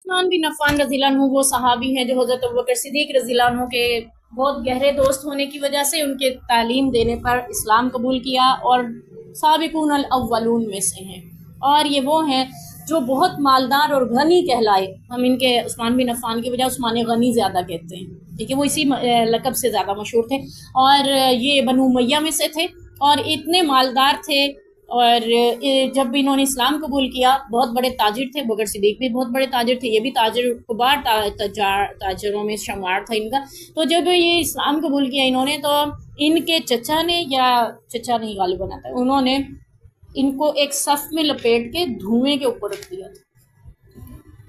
عثمان بن عفان रज़ी अल्लाह अन्हु वो सहाबी हैं जो हज़रत अबू बकर सिद्दीक़ रज़ी अल्लाह अन्हु के बहुत गहरे दोस्त होने की वजह से उनके तालीम देने पर इस्लाम कबूल किया और साबिकून अल अव्वलून में से हैं। और ये वो हैं जो बहुत मालदार और गनी कहलाए। हम इनके उस्मान बिन अफ़ान की बजाय उस्मान गनी ज़्यादा कहते हैं, ठीक है। वो इसी लक़ब से ज़्यादा मशहूर थे और ये बनु उमय्या में से थे और इतने मालदार थे। और जब भी इन्होंने इस्लाम कबूल किया बहुत बड़े ताजिर थे। बकर सिद्दीक भी बहुत बड़े ताजिर थे, ये भी ताजिर कुबार ताजिरों में शुमार था इनका। तो जब ये इस्लाम कबूल किया इन्होंने, तो इनके चचा ने, या चचा नहीं गालिबन आता है, उन्होंने इनको एक सफ़ में लपेट के धुएं के ऊपर रख दिया था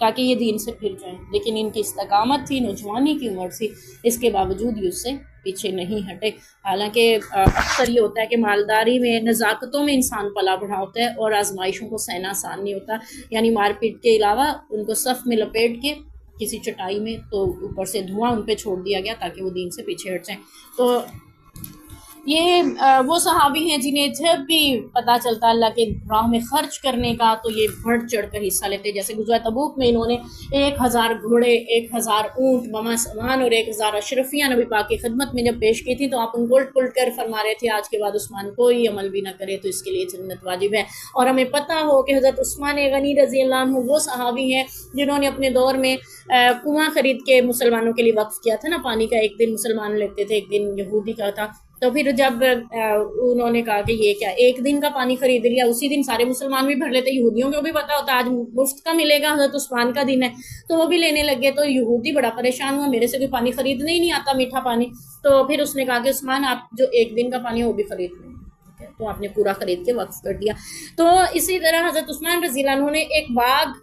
ताकि ये दीन से फिर जाएं। लेकिन इनकी इस्तकामत थी, नौजवानी की उम्र थी, इसके बावजूद ये उससे पीछे नहीं हटे। हालांकि अक्सर ये होता है कि मालदारी में, नज़ाकतों में इंसान पला बढ़ा होता है और आजमाइशों को सहना आसान नहीं होता। यानी मारपीट के अलावा उनको सफ़ में लपेट के किसी चटाई में, तो ऊपर से धुआं उन पर छोड़ दिया गया ताकि वो दीन से पीछे हट जाएँ। तो ये वो सहाबी हैं जिन्हें जब भी पता चलता अल्लाह के राह में खर्च करने का, तो ये बढ़ चढ़ कर हिस्सा लेते। जैसे गुज़वा तबूक में इन्होंने 1000 घोड़े, 1000 ऊँट बमा सामान और 1000 अशरफियाँ नबी पाक की खिदमत में जब पेश की थी, तो आप उनको उलट कर फरमा रहे थे आज के बाद उस्मान कोई अमल भी ना करे तो इसके लिए जन्नत वाजिब है। और हमें पता हो कि हज़रत उस्मान गनी रज़ी अल्लाह अन्हु वो सहाबी हैं जिन्होंने अपने दौर में कुआँ ख़रीद के मुसलमानों के लिए वक्फ़ किया था ना, पानी का। एक दिन मुसलमान लेते थे, एक दिन यहूदी का था। तो फिर जब उन्होंने कहा कि ये क्या, एक दिन का पानी खरीद लिया, उसी दिन सारे मुसलमान भी भर लेते। यहूदियों को भी पता होता आज मुफ्त का मिलेगा, हज़रत उस्मान का दिन है, तो वो भी लेने लग गए। तो यहूदी बड़ा परेशान हुआ, मेरे से कोई पानी खरीदने ही नहीं आता, मीठा पानी। तो फिर उसने कहा कि उस्मान आप जो एक दिन का पानी है वो भी खरीद लें। तो आपने पूरा खरीद के वक्फ कर दिया। तो इसी तरह हज़रत उस्मान रज़ी अल्लाह अन्हु ने एक बाग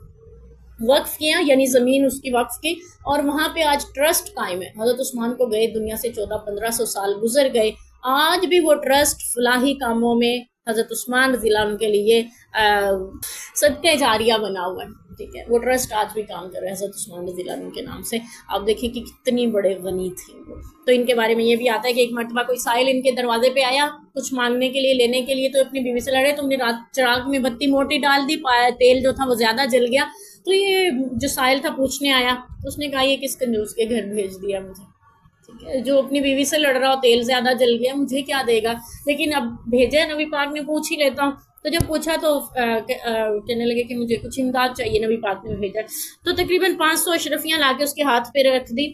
वक्फ किया, यानी ज़मीन उसकी वक्फ की, और वहाँ पे आज ट्रस्ट कायम है। हज़रत उस्मान को गए दुनिया से 1400-1500 साल गुजर गए, आज भी वो ट्रस्ट फलाही कामों में हज़रत उस्मान रज़ी अल्लाह अन्हु के लिए सदक़े जारिया बना हुआ है, ठीक है। वो ट्रस्ट आज भी काम कर रहा है हज़रत उस्मान रज़ी अल्लाह अन्हु के नाम से। आप देखिए कि कितनी बड़े गनी थे वो। तो इनके बारे में ये भी आता है कि एक मरतबा कोई साइल इनके दरवाजे पे आया कुछ मांगने के लिए, लेने के लिए। तो अपनी बीवी से लड़े, तुमने रात चिराग में बत्ती मोटी डाल दी, तेल जो था वो ज़्यादा जल गया। तो ये जो साइल था पूछने आया, तो उसने कहा ये किस कंजूस के घर भेज दिया मुझे, ठीक है। जो अपनी बीवी से लड़ रहा हो, तेल ज़्यादा जल गया, मुझे क्या देगा, लेकिन अब भेजा नबी पाक ने, पूछ ही लेता हूँ। तो जब पूछा तो कहने लगे कि मुझे कुछ इमदाद चाहिए, नबी पाक ने भेजा। तो तकरीबन 500 अशरफियाँ ला के उसके हाथ पे रख दी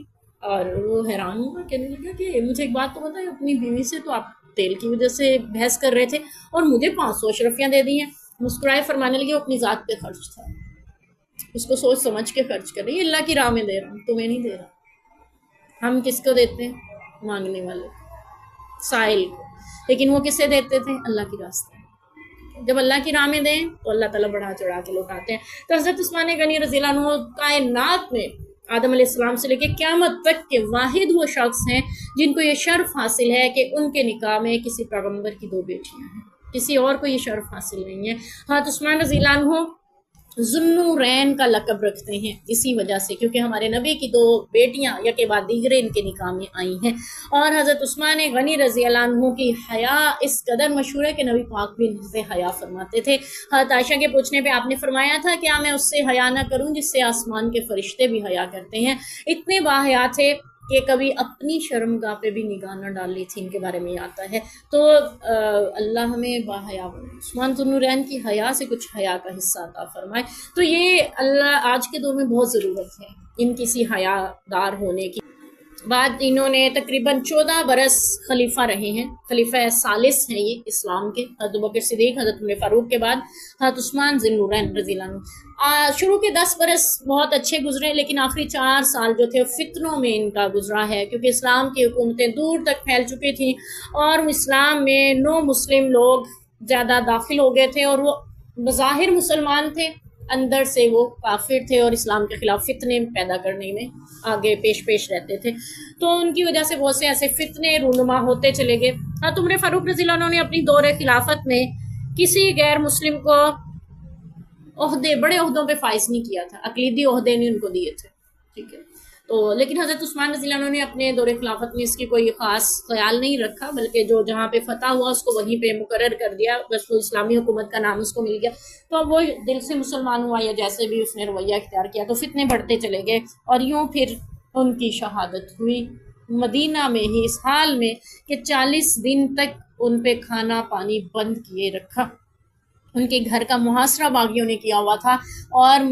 और वो हैरान हुआ, कहने लगा कि मुझे एक बात तो बताइए, अपनी बीवी से तो आप तेल की वजह से बहस कर रहे थे और मुझे 500 अशरफियाँ दे दी हैं। मुस्कुराए, फरमाने लगे वो अपनी ज़ात पे खर्च था, उसको सोच समझ के खर्च कर रही है, अल्लाह की राह में दे रहा हूँ, तुम्हें नहीं दे रहा। हम किसको देते हैं? मांगने वाले, साइल को। लेकिन वो किससे देते थे? अल्लाह की रास्ते। जब अल्लाह की राह में दें तो अल्लाह ताला बढ़ा चढ़ा के लौटाते हैं। तो हज़रत उस्मान गनी रज़ी अल्लाह अन्हु कायनात में आदम अलैहिस्सलाम से लेकर क़यामत तक के वाहिद वो शख्स हैं जिनको ये शर्फ हासिल है कि उनके निकाह में किसी पैगम्बर की 2 बेटियां हैं, किसी और को ये शर्फ हासिल नहीं है। हज़रत उस्मान रज़ी अल्लाह अन्हु ज़ुन्नुरैन का लक़ब रखते हैं इसी वजह से, क्योंकि हमारे नबी की 2 बेटियां या के बाद दीगरे इनके निकाह में आई हैं। और हज़रत उस्मान गनी रज़ी अल्लाह अन्हु की हया इस कदर मशहूर है कि नबी पाक भी इनसे हया फरमाते थे। हज़रत आयशा के पूछने पे आपने फरमाया था क्या मैं उससे हया ना करूं जिससे आसमान के फरिश्ते भी हया करते हैं। इतने बाहया थे कि कभी अपनी शर्मगाह पे भी निगाह न डाली थी, इनके बारे में आता है। तो अल्लाह हमें बाहया बनाए, उस्मान ज़ुन्नुरैन की हया से कुछ हया का हिस्सा अता फरमाए। तो ये अल्लाह आज के दौर में बहुत ज़रूरत है इन किसी हयादार होने की। बाद इन्होंने तकरीबन 14 बरस खलीफा रहे हैं, खलीफा सालिस हैं ये इस्लाम के। हज़रत अबू बकर सिद्दीक़, हज़रत उमर फ़ारूक के बाद हज़रत उस्मान ज़ुन्नुरैन रज़ी अल्लाह अन्हु। शुरू के 10 बरस बहुत अच्छे गुजरे, लेकिन आखिरी 4 साल जो थे फितनों में इनका गुजरा है, क्योंकि इस्लाम की हुकूमतें दूर तक फैल चुकी थी और इस्लाम में नो मुस्लिम लोग ज़्यादा दाखिल हो गए थे और वो बज़ाहिर मुसलमान थे, अंदर से वो काफिर थे और इस्लाम के खिलाफ फितने पैदा करने में आगे पेश रहते थे। तो उनकी वजह से बहुत से ऐसे फितने रूनुमा होते चले गए। हाँ, उमर फ़ारूक रज़ी अल्लाह अन्हु ने अपनी दौरे खिलाफत में किसी गैर मुस्लिम को ओहदे, बड़े ओहदों पे फाइज नहीं किया था, अक़लीदी ओहदे नहीं उनको दिए थे, ठीक है। تو لیکن حضرت عثمان رضی اللہ عنہ نے اپنے دور خلافت میں اس کی کوئی خاص خیال نہیں رکھا، بلکہ جو جہاں پہ فتح ہوا اس کو وہیں پہ مقرر کر دیا، بس وہ اسلامی حکومت کا نام اس کو مل گیا، تو اب وہ دل سے مسلمان ہوا یا جیسے بھی اس نے رویہ اختیار کیا، تو فتنے بڑھتے چلے گئے، اور یوں پھر ان کی شہادت ہوئی مدینہ میں ہی، اس حال میں کہ 40 دن تک ان پہ کھانا پانی بند کیے رکھا، ان کے گھر کا محاصرہ باغیوں نے کیا ہوا تھا، اور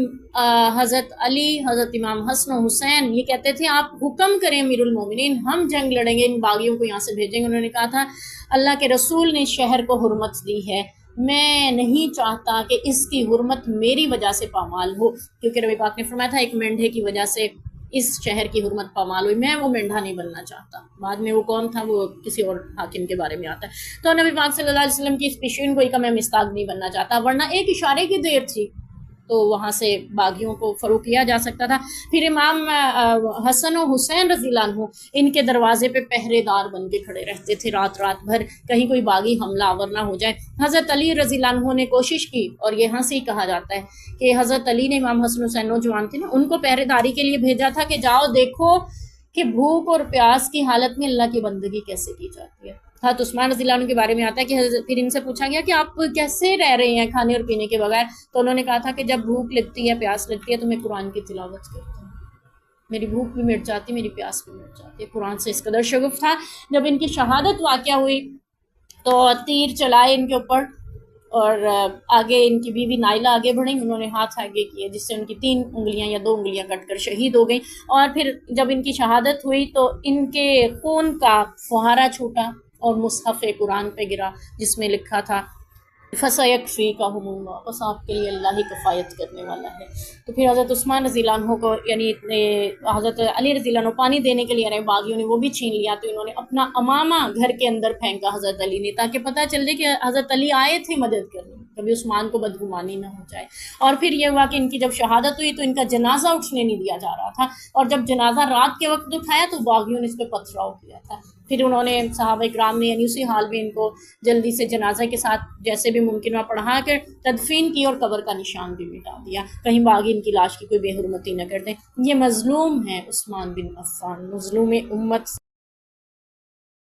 حضرت علی، حضرت امام حسن و حسین یہ کہتے تھے آپ حکم کریں امیر المومنین، ہم جنگ لڑیں گے، ان باغیوں کو یہاں سے بھیجیں گے۔ انہوں نے کہا تھا اللہ کے رسول نے شہر کو حرمت دی ہے، میں نہیں چاہتا کہ اس کی حرمت میری وجہ سے پامال ہو، کیونکہ نبی پاک نے فرمایا تھا ایک مینڈھے کی وجہ سے اس شہر کی حرمت پامال ہوئی، میں وہ مینڈھا نہیں بننا چاہتا۔ بعد میں وہ کون تھا وہ کسی اور حاکم کے بارے میں آتا ہے۔ تو نبی پاک صلی اللہ علیہ وسلم کی اس پیشین گوئی کا میں مستاق نہیں بننا چاہتا، ورنہ ایک اشارے کی دیر تھی تو وہاں سے باغیوں کو فروغ کیا جا سکتا تھا۔ پھر امام حسن و حسین رضی اللہ عنہ ان کے دروازے پہ پہرے دار بن کے کھڑے رہتے تھے رات بھر، کہیں کوئی باغی حملہ آور نہ ہو جائے۔ حضرت علی رضی اللہ عنہ نے کوشش کی، اور یہاں سے ہی کہا جاتا ہے کہ حضرت علی نے امام حسن حسین نوجوان تھے نا، ان کو پہرے داری کے لیے بھیجا تھا کہ جاؤ دیکھو کہ بھوک اور پیاس کی حالت میں اللہ کی بندگی کیسے کی جاتی ہے۔ حضرت عثمان رضی اللہ عنہ کے بارے میں آتا ہے کہ پھر ان سے پوچھا گیا کہ آپ کیسے رہ رہے ہیں کھانے اور پینے کے بغیر، تو انہوں نے کہا تھا کہ جب بھوک لگتی ہے، پیاس لگتی ہے، تو میں قرآن کی تلاوت کرتا ہوں، میری بھوک بھی مٹ جاتی، میری پیاس بھی مٹ جاتی ہے۔ قرآن سے اس قدر شغف تھا۔ جب ان کی شہادت واقعہ ہوئی تو تیر چلائے ان کے اوپر، اور آگے ان کی بیوی نائلہ آگے بڑھیں، انہوں نے ہاتھ آگے کیے جس سے ان کی 3 انگلیاں یا 2 انگلیاں کٹ کر شہید ہو گئیں، اور پھر جب ان کی شہادت ہوئی تو ان کے خون کا فوہارہ چھوٹا اور مصحف قرآن پہ گرا جس میں لکھا تھا فَسَيَكْفِيكَهُمُ اللَّهُ، بس آپ کے لیے اللہ ہی کفایت کرنے والا ہے۔ تو پھر حضرت عثمان رضی اللہ عنہ کو یعنی حضرت علی رضی اللہ عنہ پانی دینے کے لیے رہے، باغیوں نے وہ بھی چھین لیا، تو انہوں نے اپنا امامہ گھر کے اندر پھینکا حضرت علی نے، تاکہ پتہ چل جائے کہ حضرت علی آئے تھے مدد کرنے، کبھی عثمان کو بدگمانی نہ ہو جائے۔ اور پھر یہ ہوا کہ ان کی جب شہادت ہوئی تو ان کا جنازہ اٹھنے نہیں دیا جا رہا تھا، اور جب جنازہ رات کے وقت اٹھایا تو باغیوں نے اس پہ پتھراؤ کیا تھا۔ پھر انہوں نے صحابہ کرام نے یعنی اسی حال میں ان کو جلدی سے جنازہ کے ساتھ جیسے بھی ممکن ہوا پڑھا کر تدفین کی، اور قبر کا نشان بھی مٹا دیا، کہیں باغی ان کی لاش کی کوئی بے حرمتی نہ کر دیں۔ یہ مظلوم ہے عثمان بن عفان، مظلوم امت۔